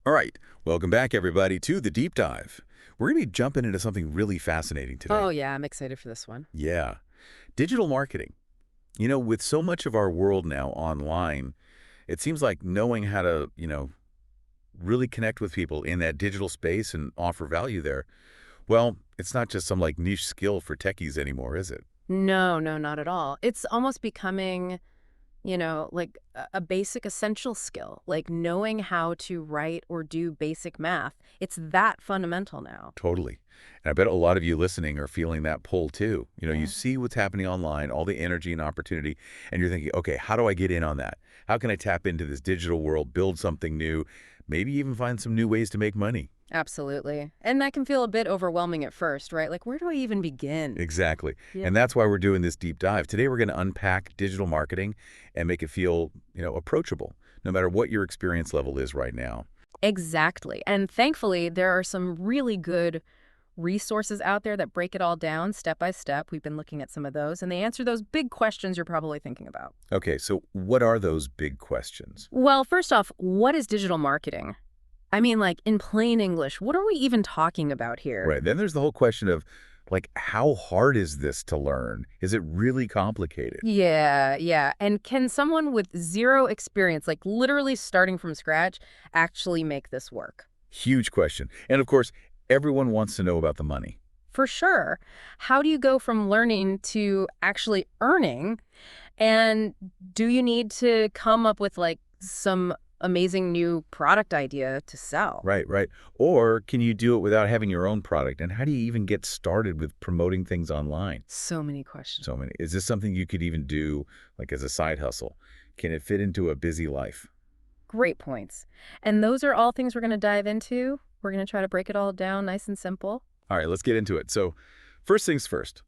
All right, welcome back, everybody, to the deep dive. We're going to be jumping into something really fascinating today. Oh, yeah, I'm excited for this one. Yeah, digital marketing. With so much of our world now online, it seems like knowing how to, really connect with people in that digital space and offer value there, well, it's not just some like niche skill for techies anymore, is it? No, no, not at all. It's almost becoming, like a basic essential skill, like knowing how to write or do basic math. It's that fundamental now. Totally. And I bet a lot of you listening are feeling that pull too. You Yeah. see what's happening online, all the energy and opportunity, and you're thinking, okay, how do I get in on that? How can I tap into this digital world, build something new, maybe even find some new ways to make money? Absolutely. And that can feel a bit overwhelming at first, right? Like, where do I even begin? Exactly. Yeah. And that's why we're doing this deep dive. Today, we're going to unpack digital marketing and make it feel, approachable, no matter what your experience level is right now. Exactly. And thankfully, there are some really good resources out there that break it all down step by step. We've been looking at some of those, and they answer those big questions you're probably thinking about. Okay, so what are those big questions? Well, first off, what is digital marketing? I mean, like, in plain English, what are we even talking about here? Right. Then there's the whole question of, like, how hard is this to learn? Is it really complicated? Yeah, yeah. And can someone with zero experience, like literally starting from scratch, actually make this work? Huge question. And of course, everyone wants to know about the money. For sure. How do you go from learning to actually earning? And do you need to come up with like some amazing new product idea to sell? Right, right. Or can you do it without having your own product? And how do you even get started with promoting things online? So many questions. So many. Is this something you could even do like as a side hustle? Can it fit into a busy life? Great points. And those are all things we're going to dive into. We're going to try to break it all down nice and simple. All right, let's get into it. So, first things first,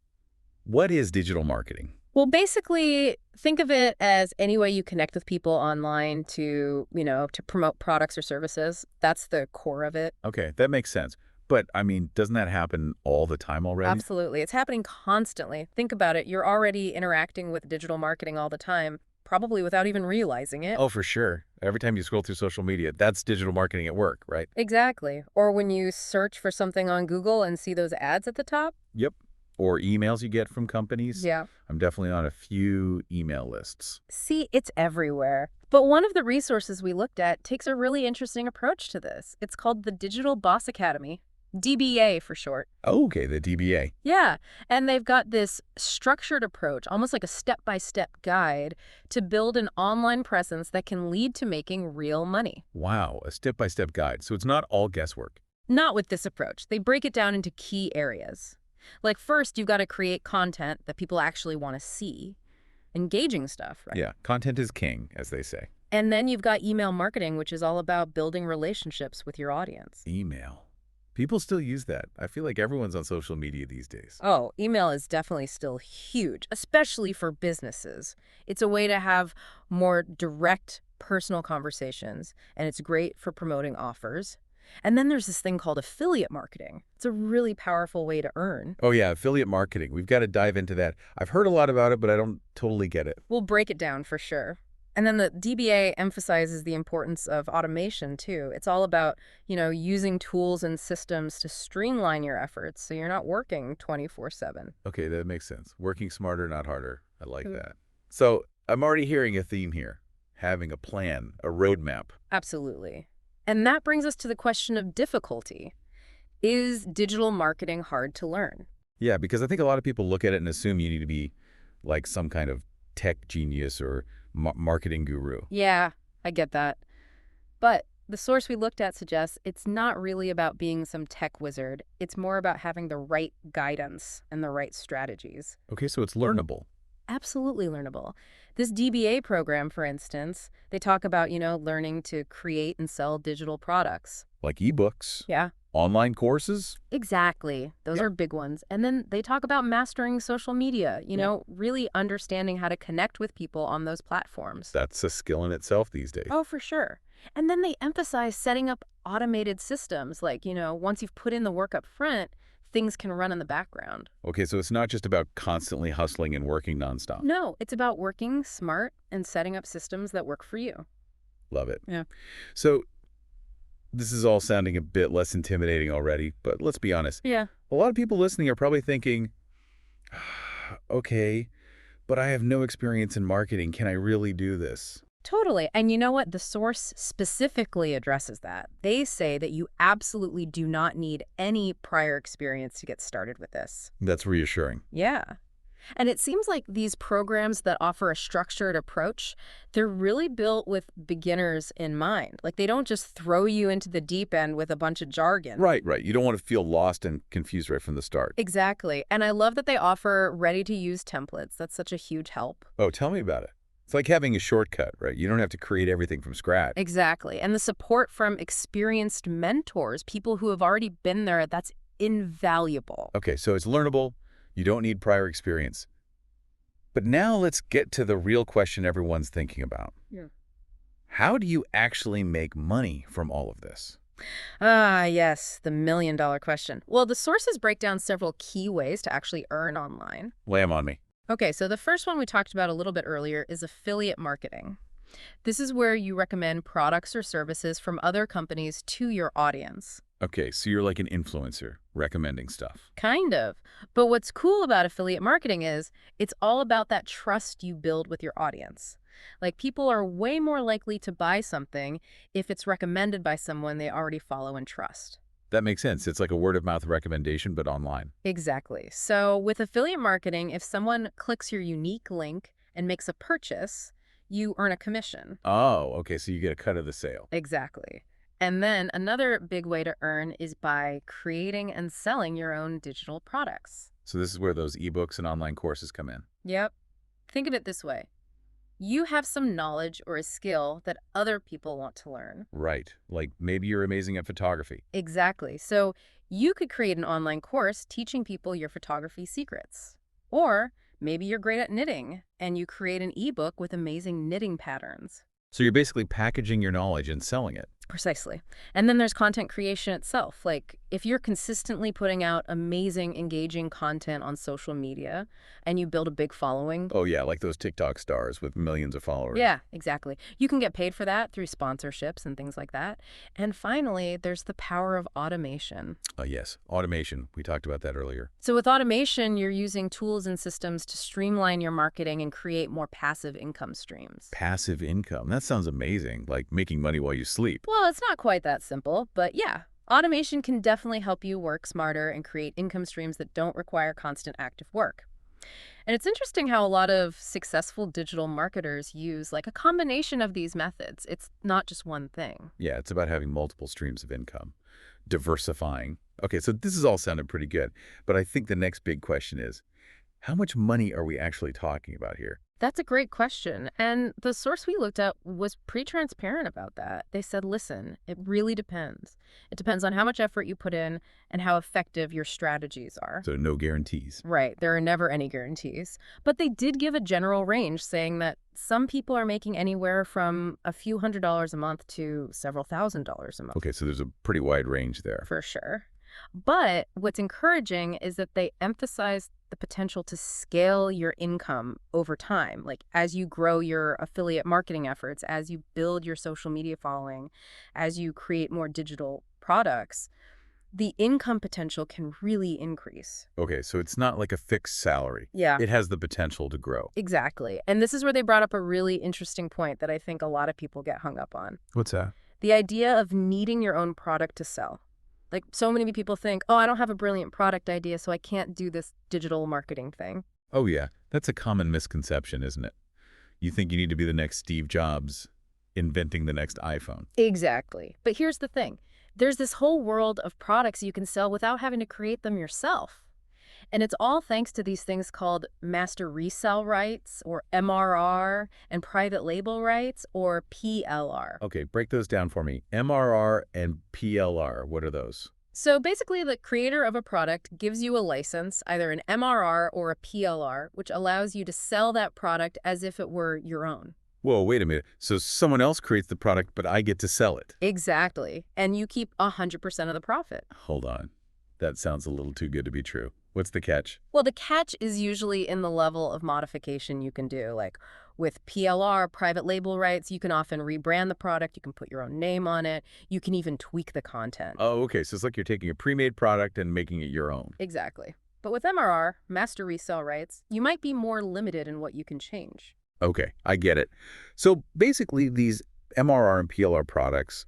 what is digital marketing? Well, basically, think of it as any way you connect with people online to, to promote products or services. That's the core of it. Okay, that makes sense. But I mean, doesn't that happen all the time already? Absolutely. It's happening constantly. Think about it. You're already interacting with digital marketing all the time, probably without even realizing it. Oh, for sure. Every time you scroll through social media, that's digital marketing at work, right? Exactly. Or when you search for something on Google and see those ads at the top. Yep. Or emails you get from companies. Yeah. I'm definitely on a few email lists. See, it's everywhere. But one of the resources we looked at takes a really interesting approach to this. It's called the Digital Boss Academy, DBA for short. Oh, okay, the DBA. Yeah, and they've got this structured approach, almost like a step-by-step guide to build an online presence that can lead to making real money. Wow, a step-by-step guide. So it's not all guesswork. Not with this approach. They break it down into key areas. Like first, you've got to create content that people actually want to see. Engaging stuff, right? Yeah, content is king, as they say. And then you've got email marketing, which is all about building relationships with your audience. Email. People still use that. I feel like everyone's on social media these days. Oh, email is definitely still huge, especially for businesses. It's a way to have more direct personal conversations, and it's great for promoting offers. And then there's this thing called affiliate marketing. It's a really powerful way to earn. Oh yeah, affiliate marketing. We've got to dive into that. I've heard a lot about it, but I don't totally get it. We'll break it down for sure. And then the DBA emphasizes the importance of automation too. It's all about, using tools and systems to streamline your efforts so you're not working 24/7. Okay, that makes sense. Working smarter, not harder. I like that. So I'm already hearing a theme here. Having a plan, a roadmap. Absolutely. And that brings us to the question of difficulty. Is digital marketing hard to learn? Yeah, because I think a lot of people look at it and assume you need to be like some kind of tech genius or marketing guru. Yeah, I get that. But the source we looked at suggests it's not really about being some tech wizard. It's more about having the right guidance and the right strategies. Okay, so it's learnable. Absolutely learnable. This DBA program, for instance, they talk about, learning to create and sell digital products. Like ebooks, Yeah, online courses. exactly. Those Yep. are big ones. And then they talk about mastering social media, really understanding how to connect with people on those platforms. That's a skill in itself these days. Oh, for sure. And then they emphasize setting up automated systems like, once you've put in the work up front, things can run in the background. Okay, so it's not just about constantly hustling and working nonstop. No, it's about working smart and setting up systems that work for you. Love it. Yeah. So this is all sounding a bit less intimidating already, but let's be honest. Yeah. A lot of people listening are probably thinking, okay, but I have no experience in marketing. Can I really do this? Totally. And you know what? The source specifically addresses that. They say that you absolutely do not need any prior experience to get started with this. That's reassuring. Yeah. And it seems like these programs that offer a structured approach, they're really built with beginners in mind. Like they don't just throw you into the deep end with a bunch of jargon. Right. You don't want to feel lost and confused right from the start. Exactly. And I love that they offer ready-to-use templates. That's such a huge help. Oh, tell me about it. It's like having a shortcut, right? You don't have to create everything from scratch. Exactly. And the support from experienced mentors, people who have already been there, that's invaluable. Okay, so it's learnable. You don't need prior experience. But now let's get to the real question everyone's thinking about. Yeah. How do you actually make money from all of this? Ah, yes, the million-dollar question. Well, the sources break down several key ways to actually earn online. Lay 'em on me. Okay, so the first one we talked about a little bit earlier is affiliate marketing. This is where you recommend products or services from other companies to your audience. Okay, so you're like an influencer recommending stuff. Kind of. But what's cool about affiliate marketing is it's all about that trust you build with your audience. Like people are way more likely to buy something if it's recommended by someone they already follow and trust. That makes sense. It's like a word-of-mouth recommendation, but online. Exactly. So with affiliate marketing, if someone clicks your unique link and makes a purchase, you earn a commission. Oh, okay, so you get a cut of the sale. Exactly. And then another big way to earn is by creating and selling your own digital products. So this is where those ebooks and online courses come in. Yep. Think of it this way. You have some knowledge or a skill that other people want to learn. Right. Like maybe you're amazing at photography. Exactly. So you could create an online course teaching people your photography secrets. Or maybe you're great at knitting and you create an ebook with amazing knitting patterns. So you're basically packaging your knowledge and selling it. Precisely. And then there's content creation itself. Like if you're consistently putting out amazing, engaging content on social media and you build a big following. Oh yeah, like those TikTok stars with millions of followers. Yeah, exactly. You can get paid for that through sponsorships and things like that. And finally, there's the power of automation. Yes, automation. We talked about that earlier. So with automation, you're using tools and systems to streamline your marketing and create more passive income streams. Passive income. That sounds amazing, like making money while you sleep. Well, it's not quite that simple, but yeah. Automation can definitely help you work smarter and create income streams that don't require constant active work. And it's interesting how a lot of successful digital marketers use like a combination of these methods. It's not just one thing. Yeah, it's about having multiple streams of income, diversifying. Okay, so this is all sounding pretty good, but I think the next big question is, how much money are we actually talking about here? That's a great question. And the source we looked at was pretty transparent about that. They said, listen, it really depends. It depends on how much effort you put in and how effective your strategies are. So no guarantees. Right. There are never any guarantees. But they did give a general range saying that some people are making anywhere from a few $100s a month to several $1,000s a month. Okay, so there's a pretty wide range there. For sure. But what's encouraging is that they emphasize the potential to scale your income over time. Like as you grow your affiliate marketing efforts, as you build your social media following, as you create more digital products, the income potential can really increase. Okay, so it's not like a fixed salary. Yeah. It has the potential to grow. Exactly. And this is where they brought up a really interesting point that I think a lot of people get hung up on. What's that? The idea of needing your own product to sell. Like so many people think, oh, I don't have a brilliant product idea, so I can't do this digital marketing thing. Oh yeah, that's a common misconception, isn't it? You think you need to be the next Steve Jobs inventing the next iPhone. Exactly. But here's the thing. There's this whole world of products you can sell without having to create them yourself. And it's all thanks to these things called master resale rights, or MRR, and private label rights, or PLR. Okay, break those down for me. MRR and PLR, what are those? So basically, the creator of a product gives you a license, either an MRR or a PLR, which allows you to sell that product as if it were your own. Whoa, wait a minute. So someone else creates the product, but I get to sell it. Exactly. And you keep 100% of the profit. Hold on. That sounds a little too good to be true. What's the catch? Well, the catch is usually in the level of modification you can do. Like with PLR, private label rights, you can often rebrand the product. You can put your own name on it. You can even tweak the content. Oh, okay. So it's like you're taking a pre-made product and making it your own. Exactly. But with MRR, master resale rights, you might be more limited in what you can change. Okay, I get it. So basically, these MRR and PLR products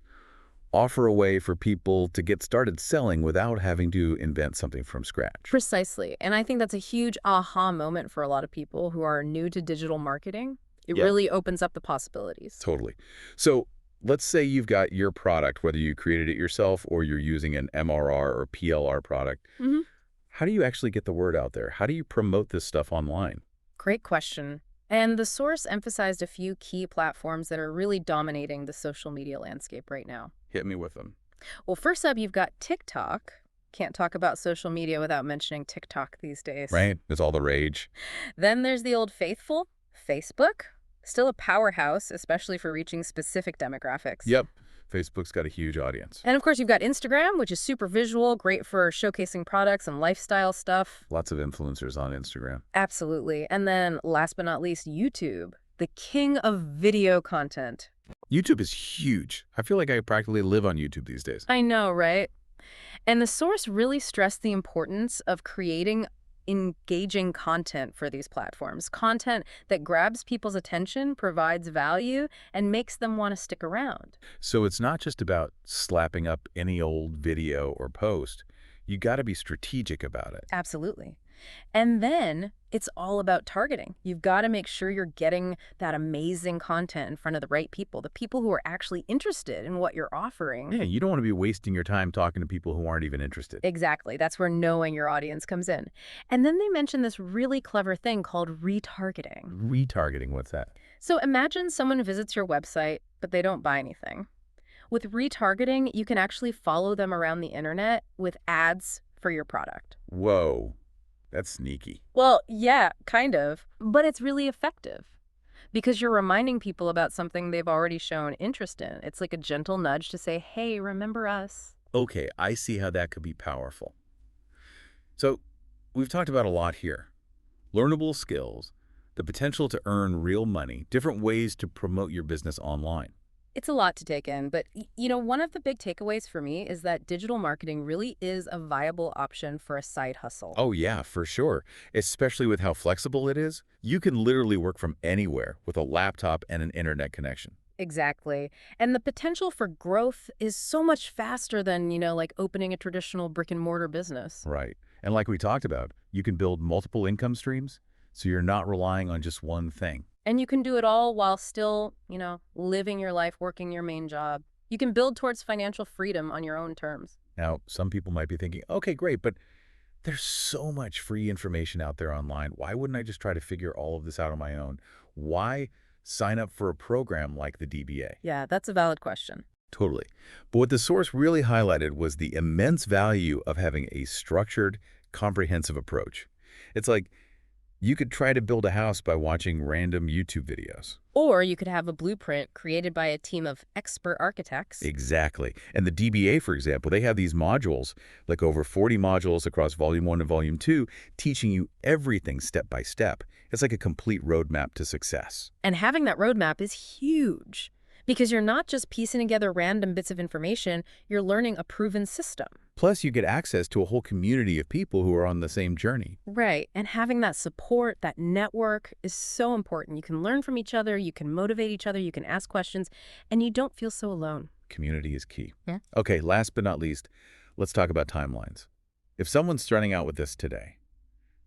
offer a way for people to get started selling without having to invent something from scratch. Precisely. And I think that's a huge aha moment for a lot of people who are new to digital marketing. It Yeah. really opens up the possibilities. Totally. So let's say you've got your product, whether you created it yourself or you're using an MRR or PLR product. hmm How do you actually get the word out there? How do you promote this stuff online? Great question. And the source emphasized a few key platforms that are really dominating the social media landscape right now. Hit me with them. Well, first up, you've got TikTok. Can't talk about social media without mentioning TikTok these days. Right? It's all the rage. Then there's the old faithful, Facebook. Still a powerhouse, especially for reaching specific demographics. Yep. Facebook's got a huge audience. And of course, you've got Instagram, which is super visual, great for showcasing products and lifestyle stuff. Lots of influencers on Instagram. Absolutely. And then last but not least, YouTube, the king of video content. YouTube is huge. I feel like I practically live on YouTube these days. I know, right? And the source really stressed the importance of creating engaging content for these platforms. Content that grabs people's attention, provides value, and makes them want to stick around. So it's not just about slapping up any old video or post. You got to be strategic about it. Absolutely. And then it's all about targeting. You've got to make sure you're getting that amazing content in front of the right people, the people who are actually interested in what you're offering. Yeah, you don't want to be wasting your time talking to people who aren't even interested. Exactly. That's where knowing your audience comes in. And then they mentioned this really clever thing called retargeting. Retargeting, what's that? So imagine someone visits your website, but they don't buy anything. With retargeting, you can actually follow them around the internet with ads for your product. Whoa, that's sneaky. Well, yeah, kind of, but it's really effective because you're reminding people about something they've already shown interest in. It's like a gentle nudge to say, hey, remember us? Okay, I see how that could be powerful. So we've talked about a lot here. Learnable skills, the potential to earn real money, different ways to promote your business online. It's a lot to take in, but one of the big takeaways for me is that digital marketing really is a viable option for a side hustle. Oh yeah, for sure. Especially with how flexible it is. You can literally work from anywhere with a laptop and an internet connection. Exactly. And the potential for growth is so much faster than, like opening a traditional brick and mortar business. Right. And like we talked about, you can build multiple income streams, so you're not relying on just one thing. And you can do it all while still, living your life, working your main job. You can build towards financial freedom on your own terms. Now, some people might be thinking, okay, great, but there's so much free information out there online. Why wouldn't I just try to figure all of this out on my own? Why sign up for a program like the DBA? Yeah, that's a valid question. Totally. But what the source really highlighted was the immense value of having a structured, comprehensive approach. It's like you could try to build a house by watching random YouTube videos. Or you could have a blueprint created by a team of expert architects. Exactly. And the DBA, for example, they have these modules, like over 40 modules across Volume 1 and Volume 2, teaching you everything step by step. It's like a complete roadmap to success. And having that roadmap is huge because you're not just piecing together random bits of information, you're learning a proven system. Plus, you get access to a whole community of people who are on the same journey. Right. And having that support, that network is so important. You can learn from each other, you can motivate each other, you can ask questions, and you don't feel so alone. Community is key. Yeah. Okay, last but not least, let's talk about timelines. If someone's starting out with this today,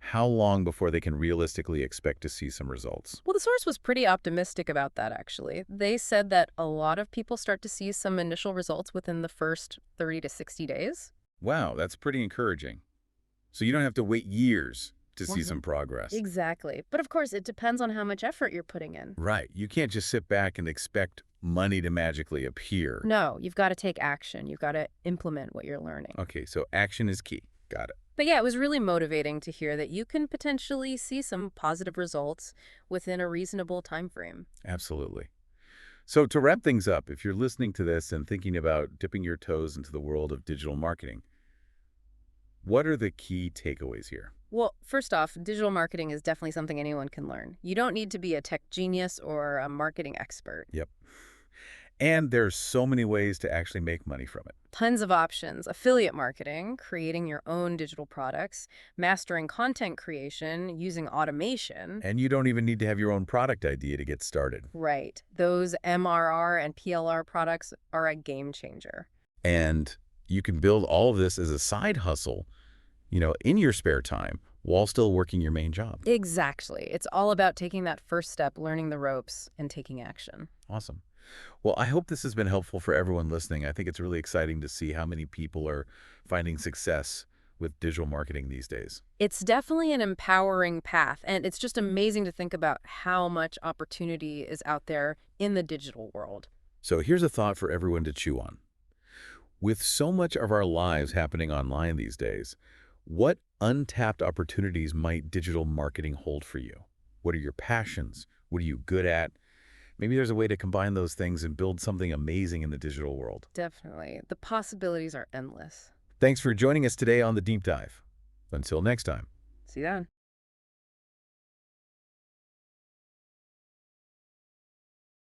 how long before they can realistically expect to see some results? Well, the source was pretty optimistic about that, actually. They said that a lot of people start to see some initial results within the first 30 to 60 days. Wow, that's pretty encouraging. So you don't have to wait years to see some progress. Exactly. But of course, it depends on how much effort you're putting in. Right. You can't just sit back and expect money to magically appear. No, you've got to take action. You've got to implement what you're learning. Okay, so action is key. Got it. But yeah, it was really motivating to hear that you can potentially see some positive results within a reasonable time frame. Absolutely. So to wrap things up, if you're listening to this and thinking about dipping your toes into the world of digital marketing, What are the key takeaways here? Well, first off, digital marketing is definitely something anyone can learn. You don't need to be a tech genius or a marketing expert. Yep. And there's so many ways to actually make money from it. Tons of options: affiliate marketing, creating your own digital products, mastering content creation, using automation. And you don't even need to have your own product idea to get started. Right. Those MRR and PLR products are a game changer. And you can build all of this as a side hustle, in your spare time while still working your main job. Exactly. It's all about taking that first step, learning the ropes, and taking action. Awesome. Well, I hope this has been helpful for everyone listening. I think it's really exciting to see how many people are finding success with digital marketing these days. It's definitely an empowering path, and it's just amazing to think about how much opportunity is out there in the digital world. So here's a thought for everyone to chew on. With so much of our lives happening online these days, what untapped opportunities might digital marketing hold for you? What are your passions? What are you good at? Maybe there's a way to combine those things and build something amazing in the digital world. Definitely. The possibilities are endless. Thanks for joining us today on The Deep Dive. Until next time. See you then.